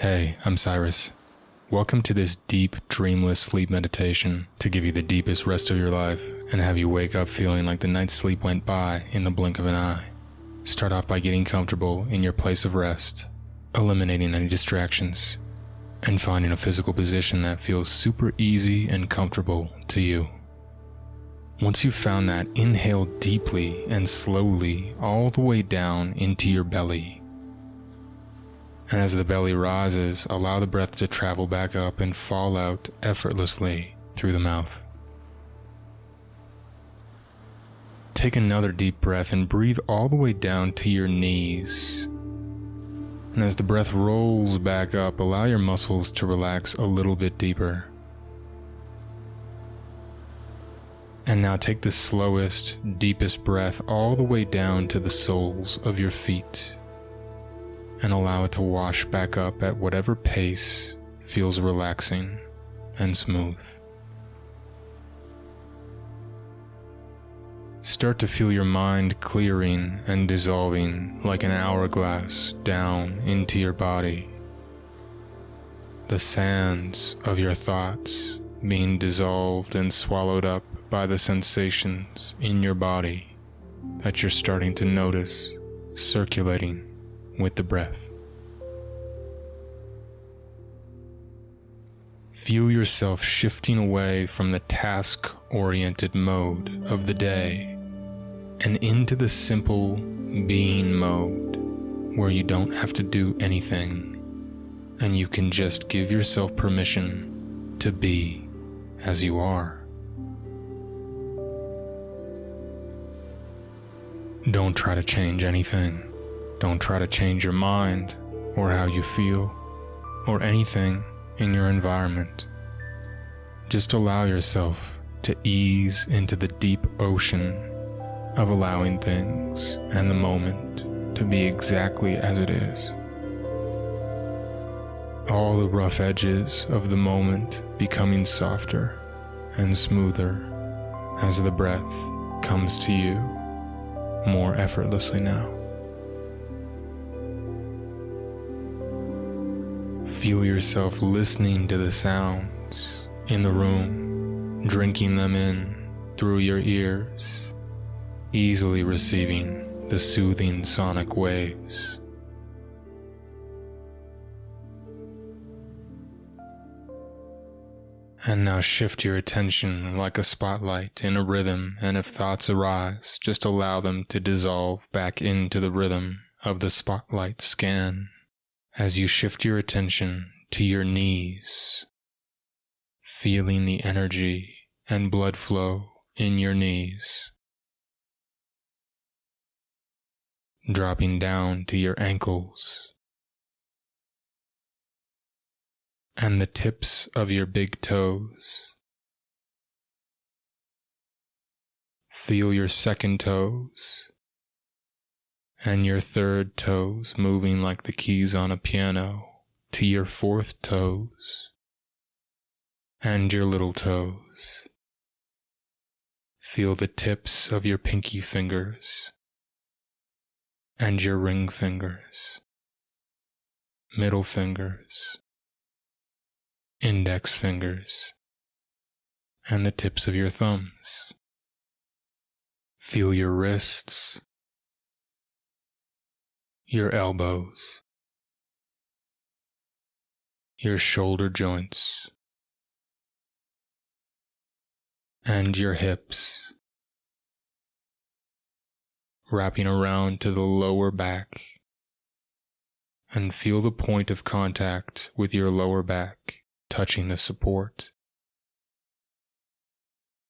Hey, I'm Cyrus. Welcome to this deep, dreamless sleep meditation to give you the deepest rest of your life and have you wake up feeling like the night's sleep went by in the blink of an eye. Start off by getting comfortable in your place of rest, eliminating any distractions, and finding a physical position that feels super easy and comfortable to you. Once you've found that, inhale deeply and slowly all the way down into your belly. And as the belly rises, allow the breath to travel back up and fall out effortlessly through the mouth. Take another deep breath and breathe all the way down to your knees. And as the breath rolls back up, allow your muscles to relax a little bit deeper. And now take the slowest, deepest breath all the way down to the soles of your feet, and allow it to wash back up at whatever pace feels relaxing and smooth. Start to feel your mind clearing and dissolving like an hourglass down into your body. The sands of your thoughts being dissolved and swallowed up by the sensations in your body that you're starting to notice circulating with the breath. Feel yourself shifting away from the task-oriented mode of the day and into the simple being mode where you don't have to do anything and you can just give yourself permission to be as you are. Don't try to change anything. Don't try to change your mind or how you feel or anything in your environment. Just allow yourself to ease into the deep ocean of allowing things and the moment to be exactly as it is. All the rough edges of the moment becoming softer and smoother as the breath comes to you more effortlessly now. Feel yourself listening to the sounds in the room, drinking them in through your ears, easily receiving the soothing sonic waves. And now shift your attention like a spotlight in a rhythm, and if thoughts arise, just allow them to dissolve back into the rhythm of the spotlight scan. As you shift your attention to your knees, feeling the energy and blood flow in your knees, dropping down to your ankles and the tips of your big toes. Feel your second toes and your third toes moving like the keys on a piano to your fourth toes and your little toes. Feel the tips of your pinky fingers and your ring fingers, middle fingers, index fingers, and the tips of your thumbs. Feel your wrists, your elbows, your shoulder joints, and your hips, wrapping around to the lower back, and feel the point of contact with your lower back touching the support.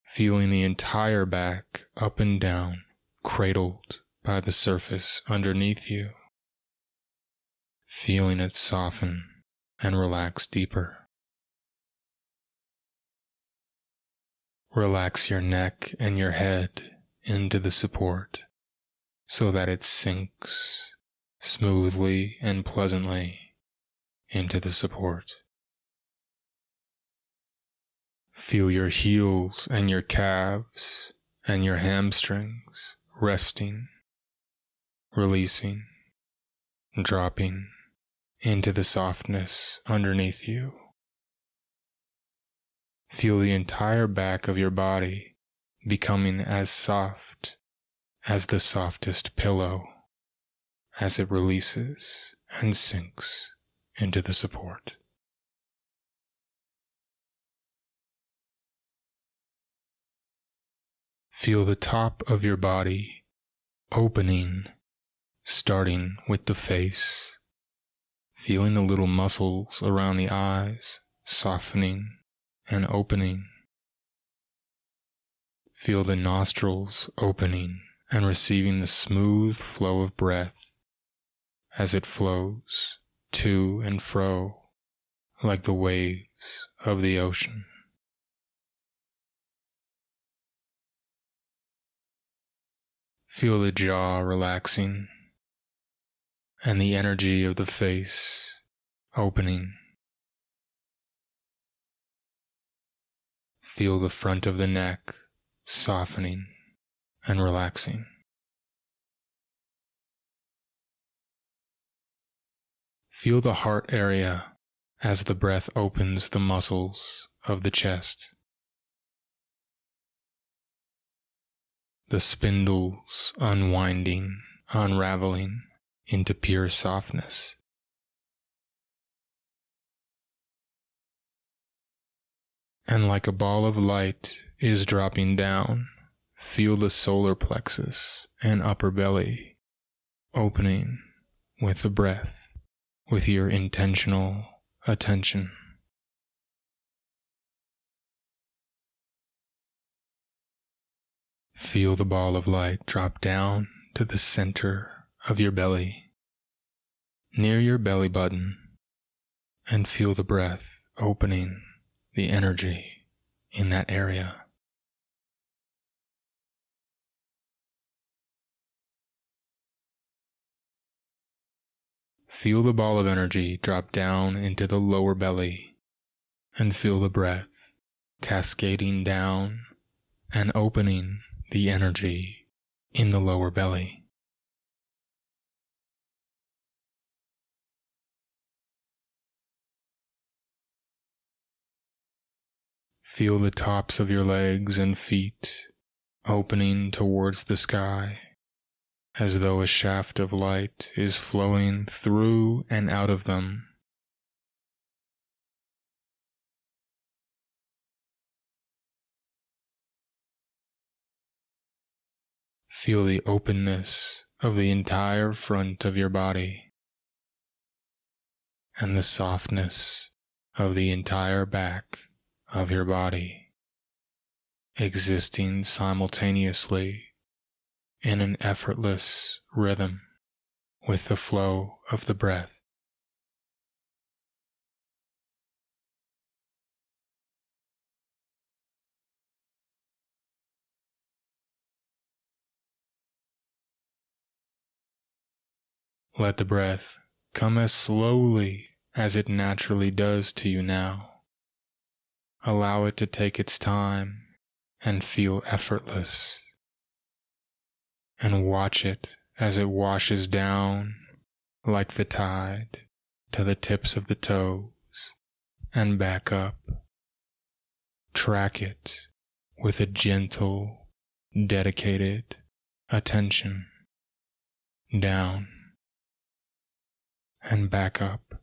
Feeling the entire back up and down, cradled by the surface underneath you. Feeling it soften and relax deeper. Relax your neck and your head into the support so that it sinks smoothly and pleasantly into the support. Feel your heels and your calves and your hamstrings resting, releasing, dropping into the softness underneath you. Feel the entire back of your body becoming as soft as the softest pillow as it releases and sinks into the support. Feel the top of your body opening, starting with the face, feeling the little muscles around the eyes softening and opening. Feel the nostrils opening and receiving the smooth flow of breath as it flows to and fro like the waves of the ocean. Feel the jaw relaxing and the energy of the face opening. Feel the front of the neck softening and relaxing. Feel the heart area as the breath opens the muscles of the chest. The spindles unwinding, unraveling into pure softness. And like a ball of light is dropping down, feel the solar plexus and upper belly opening with the breath, with your intentional attention. Feel the ball of light drop down to the center of your belly, near your belly button, and feel the breath opening the energy in that area. Feel the ball of energy drop down into the lower belly and feel the breath cascading down and opening the energy in the lower belly. Feel the tops of your legs and feet opening towards the sky, as though a shaft of light is flowing through and out of them. Feel the openness of the entire front of your body and the softness of the entire back of your body, existing simultaneously in an effortless rhythm with the flow of the breath. Let the breath come as slowly as it naturally does to you now. Allow it to take its time and feel effortless. And watch it as it washes down like the tide to the tips of the toes and back up. Track it with a gentle, dedicated attention. Down and back up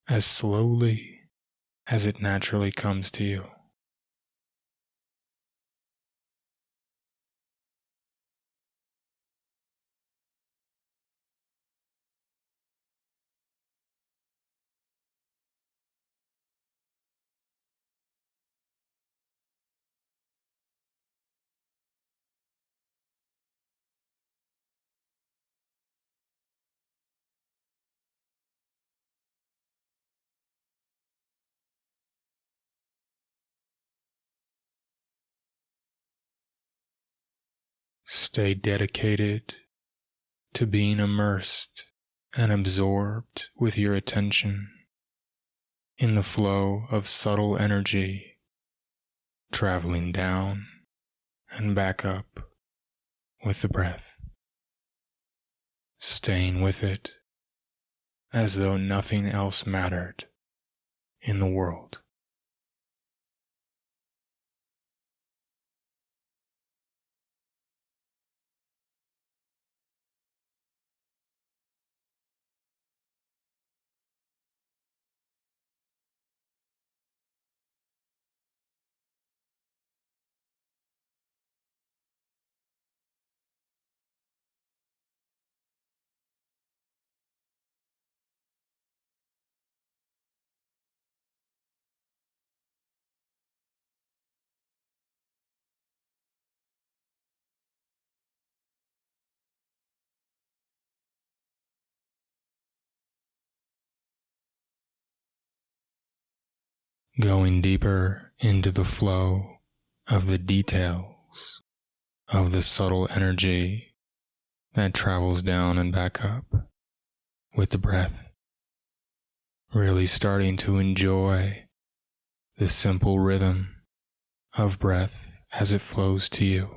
as slowly as it naturally comes to you. Stay dedicated to being immersed and absorbed with your attention in the flow of subtle energy traveling down and back up with the breath, staying with it as though nothing else mattered in the world. Going deeper into the flow of the details of the subtle energy that travels down and back up with the breath. Really starting to enjoy the simple rhythm of breath as it flows to you.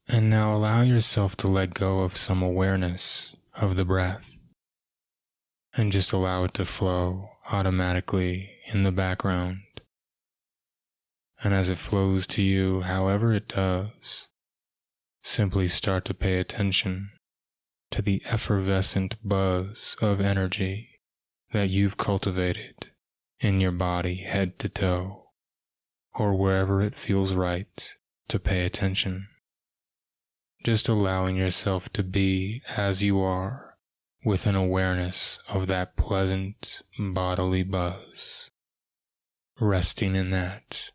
And now allow yourself to let go of some awareness of the breath and just allow it to flow automatically in the background. And as it flows to you, however it does, simply start to pay attention to the effervescent buzz of energy that you've cultivated in your body head to toe, or wherever it feels right to pay attention. Just allowing yourself to be as you are with an awareness of that pleasant bodily buzz, resting in that.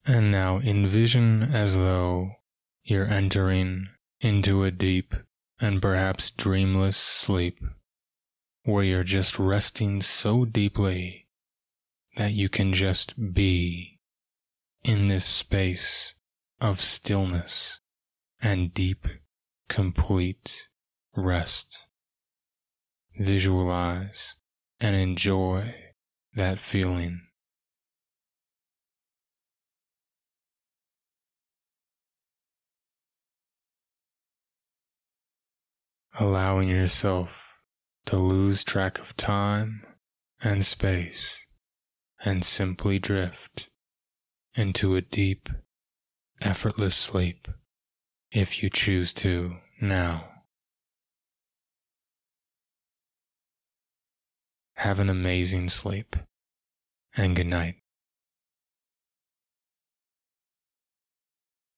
And now envision as though you're entering into a deep and perhaps dreamless sleep, where you're just resting so deeply that you can just be in this space of stillness and deep, complete rest. Visualize and enjoy that feeling. Allowing yourself to lose track of time and space and simply drift into a deep, effortless sleep if you choose to now. Have an amazing sleep and good night.